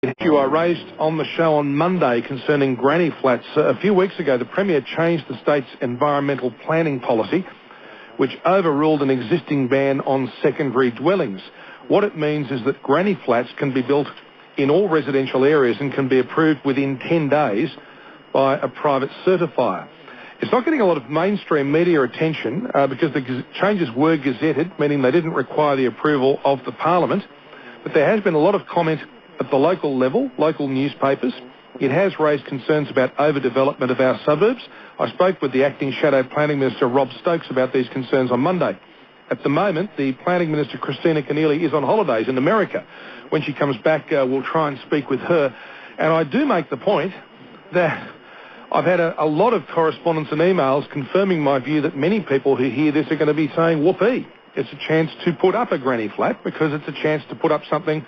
issue I raised on the show on Monday concerning granny flats. A few weeks ago, the Premier changed the state's environmental planning policy, which overruled an existing ban on secondary dwellings. What it means is that granny flats can be built in all residential areas and can be approved within 10 days by a private certifier. It's not getting a lot of mainstream media attention because the changes were gazetted, meaning they didn't require the approval of the Parliament. But there has been a lot of comment at the local level, local newspapers. It has raised concerns about overdevelopment of our suburbs. I spoke with the acting Shadow Planning Minister, Rob Stokes, about these concerns on Monday. At the moment, the Planning Minister, Christina Keneally, is on holidays in America. When she comes back, we'll try and speak with her. And I do make the point that I've had a lot of correspondence and emails confirming my view that many people who hear this are going to be saying, whoopee, it's a chance to put up a granny flat because it's a chance to put up something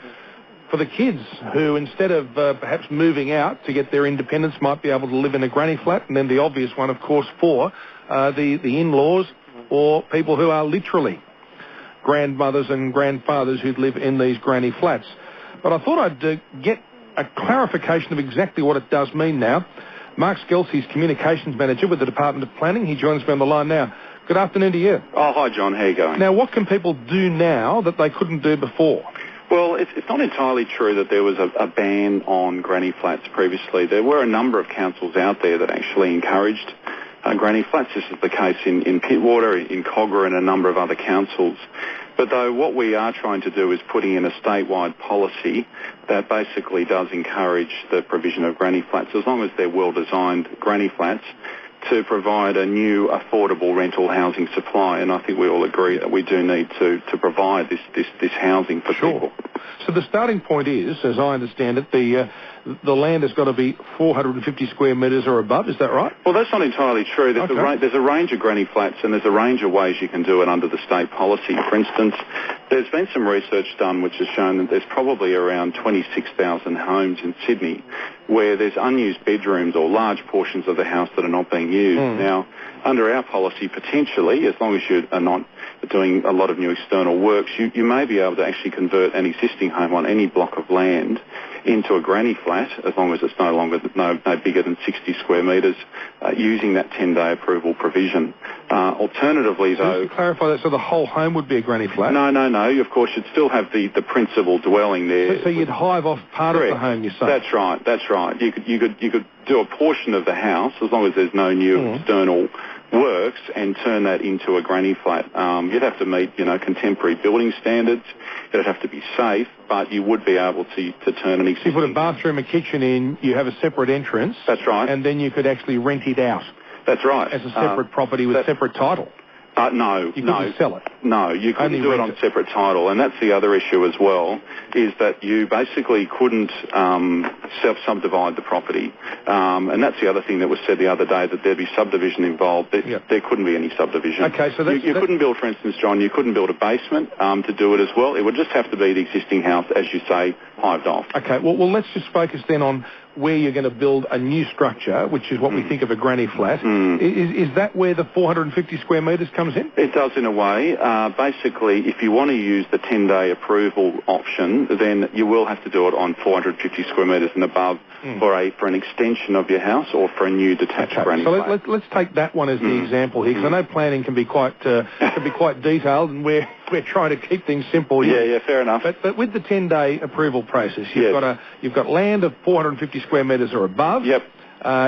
for the kids who, instead of perhaps moving out to get their independence, might be able to live in a granny flat. And then the obvious one, of course, for the in-laws or people who are literally grandmothers and grandfathers who live in these granny flats. But I thought I'd get a clarification of exactly what it does mean now. Mark Skelsey's Communications Manager with the Department of Planning. He joins me on the line now. Good afternoon to you. Oh, hi, John. How are you going? Now, what can people do now that they couldn't do before? Well, it's not entirely true that there was a ban on granny flats previously. There were a number of councils out there that actually encouraged granny flats. This is the case in Pittwater, in Cogra, and a number of other councils. But though what we are trying to do is putting in a statewide policy that basically does encourage the provision of granny flats, as long as they're well-designed granny flats, to provide a new affordable rental housing supply. And I think we all agree that we do need to provide this housing for people. So the starting point is, as I understand it, the land has got to be 450 square metres or above. Is that right? Well, that's not entirely true. There's a range of granny flats, and there's a range of ways you can do it under the state policy. For instance, there's been some research done which has shown that there's probably around 26,000 homes in Sydney where there's unused bedrooms or large portions of the house that are not being used. Now, under our policy, potentially, as long as you are not doing a lot of new external works, you may be able to actually convert an existing home on any block of land into a granny flat, as long as it's no bigger than 60 square metres, using that 10-day approval provision. Alternatively, though... Just to clarify that, so the whole home would be a granny flat? No. Of course, you'd still have the principal dwelling there. So you'd hive off part of the home, you say? That's right. You could do a portion of the house, as long as there's no new external works, and turn that into a granny flat. You'd have to meet, contemporary building standards. It'd have to be safe, but you would be able to turn an existing... You put a bathroom, a kitchen in, you have a separate entrance. That's right. And then you could actually rent it out. That's right. As a separate property with separate title. No. You couldn't sell it? No, you couldn't do it on separate title, and that's the other issue as well, is that you basically couldn't self-subdivide the property. And that's the other thing that was said the other day, that there'd be subdivision involved. There couldn't be any subdivision. Okay, so you couldn't build, for instance, John, you couldn't build a basement to do it as well. It would just have to be the existing house, as you say, hived off. Okay, well, let's just focus then on where you're going to build a new structure, which is what we think of a granny flat. Is that where the 450 square metres comes in? It does, in a way. Basically, if you want to use the 10-day approval option, then you will have to do it on 450 square metres and above for an extension of your house or for a new detached granny flat. So let's take that one as the example here, because I know planning can be quite detailed, and we're trying to keep things simple here. Yeah, fair enough. But with the 10-day approval process, you've got land of 450 square metres or above. Yep.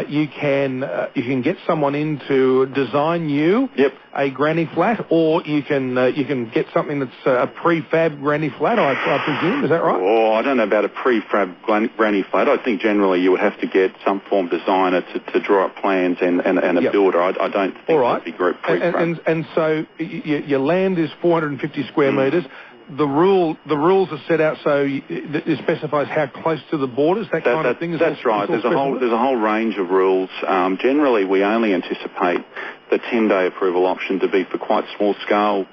You can get someone in to design you a granny flat, or you can get something that's a prefab granny flat, I presume. Is that right? Oh, I don't know about a prefab granny flat. I think generally you would have to get some form designer to draw up plans and a builder. I don't think that'd be group prefab. And so your land is 450 square metres. The rules are set out so it specifies how close to the borders, that kind of thing. That's right. There's a whole range of rules. Generally, we only anticipate the 10-day approval option to be for quite small-scale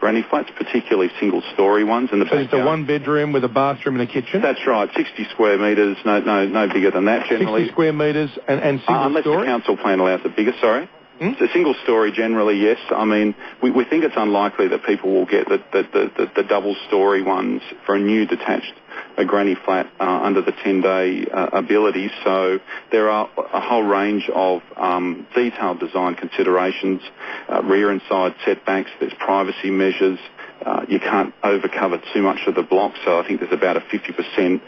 granny flats, particularly single-storey ones. So it's a one-bedroom with a bathroom and a kitchen? That's right. 60 square metres, no bigger than that generally. 60 square metres and single-storey? Unless the council plan allows it bigger, sorry. A single story generally, yes. I mean, we think it's unlikely that people will get the double story ones for a new detached granny flat under the 10-day ability. So there are a whole range of detailed design considerations, rear and side setbacks, there's privacy measures. You can't overcover too much of the block, so I think there's about a 50%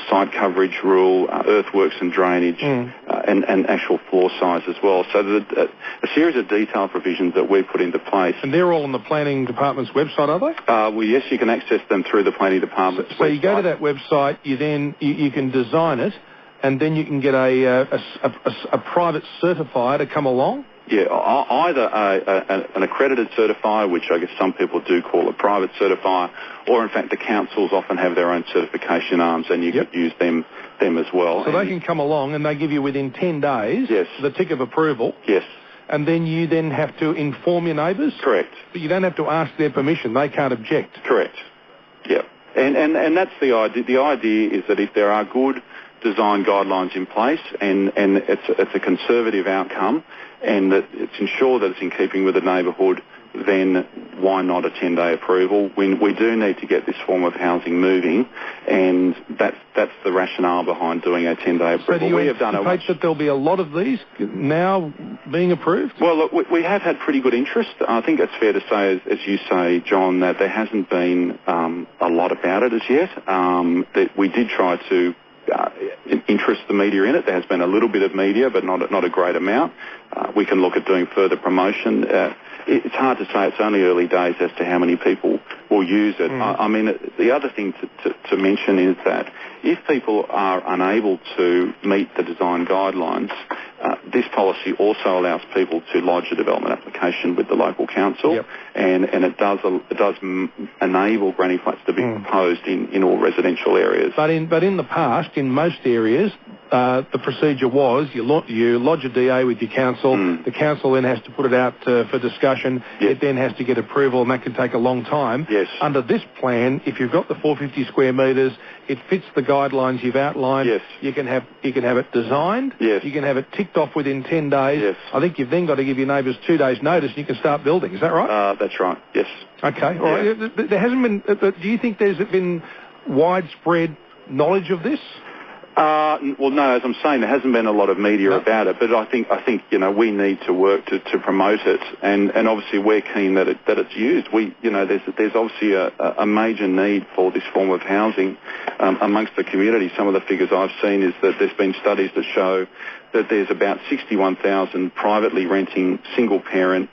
side coverage rule, earthworks and drainage, and actual floor size as well. So there's a series of detailed provisions that we've put into place. And they're all on the Planning Department's website, are they? Well, yes, you can access them through the Planning Department's website. So you go to that website, you can design it, and then you can get a private certifier to come along? Yeah, either an accredited certifier, which I guess some people do call a private certifier, or in fact the councils often have their own certification arms, and you could use them as well. So they can come along and they give you within 10 days the tick of approval. Yes. And then you then have to inform your neighbours? Correct. But you don't have to ask their permission. They can't object. Correct. Yeah. And that's the idea. The idea is that if there are good design guidelines in place and it's a conservative outcome and that it's ensured that it's in keeping with the neighbourhood, then why not a 10-day approval? We do need to get this form of housing moving, and that's the rationale behind doing a 10-day approval. So do you anticipate that there'll be a lot of these now being approved? Well, look, we have had pretty good interest. I think it's fair to say, as you say, John, that there hasn't been a lot about it as yet. That we did try to interest the media in it. There has been a little bit of media, but not a great amount. We can look at doing further promotion. It's hard to say. It's only early days as to how many people will use it. I mean, the other thing to mention is that if people are unable to meet the design guidelines, this policy also allows people to lodge a development application with the local council, and it does enable granny flats to be proposed in all residential areas. But in the past, in most areas, the procedure was you lodge a DA with your council. The council then has to put it out for discussion. It then has to get approval, and that can take a long time. Yes. Under this plan, if you've got the 450 square metres, it fits the guidelines you've outlined. Yes. You can have it designed. Yes. You can have it ticked off within 10 days. Yes. I think you've then got to give your neighbours 2 days' notice, and you can start building. Is that right? That's right. Yes. Okay. All right. There hasn't been. Do you think there's been widespread knowledge of this? Well, no, as I'm saying, there hasn't been a lot of media about it, but I think we need to work to promote it, and obviously we're keen that it's used. There's obviously a major need for this form of housing amongst the community. Some of the figures I've seen is that there's been studies that show that there's about 61,000 privately renting single-parent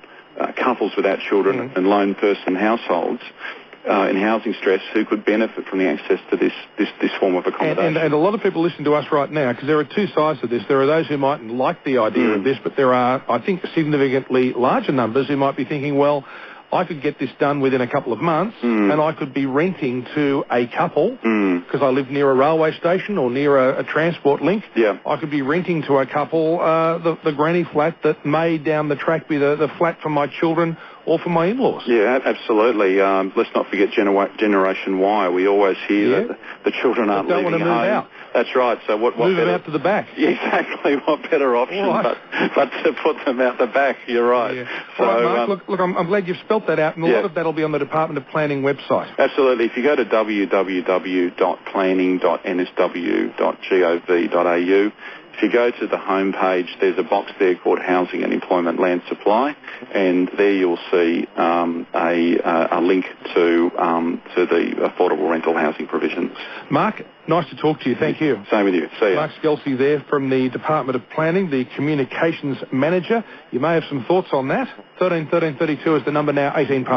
couples without children and lone person households in housing stress who could benefit from the access to this form of accommodation. And a lot of people listen to us right now because there are two sides to this. There are those who mightn't like the idea of this, but there are, I think, significantly larger numbers who might be thinking, well, I could get this done within a couple of months and I could be renting to a couple because I live near a railway station or near a transport link. Yeah. I could be renting to a couple the granny flat that may down the track be the flat for my children or for my in-laws. Yeah, absolutely. Let's not forget Generation Y. We always hear that the children aren't leaving home. Don't want to move out. That's right. So what move better, them out to the back. Yeah, exactly. What better option but to put them out the back? You're right. Yeah. So, all right, Mark, look, I'm glad you've spelt that out, and a lot of that will be on the Department of Planning website. Absolutely. If you go to www.planning.nsw.gov.au, if you go to the home page, there's a box there called Housing and Employment Land Supply, and there you'll see a link to the affordable rental housing provisions. Mark, nice to talk to you. Thank you. Same with you. See you. Mark Skelsey there from the Department of Planning, the Communications Manager. You may have some thoughts on that. 13 13 32 is the number now, 18 past.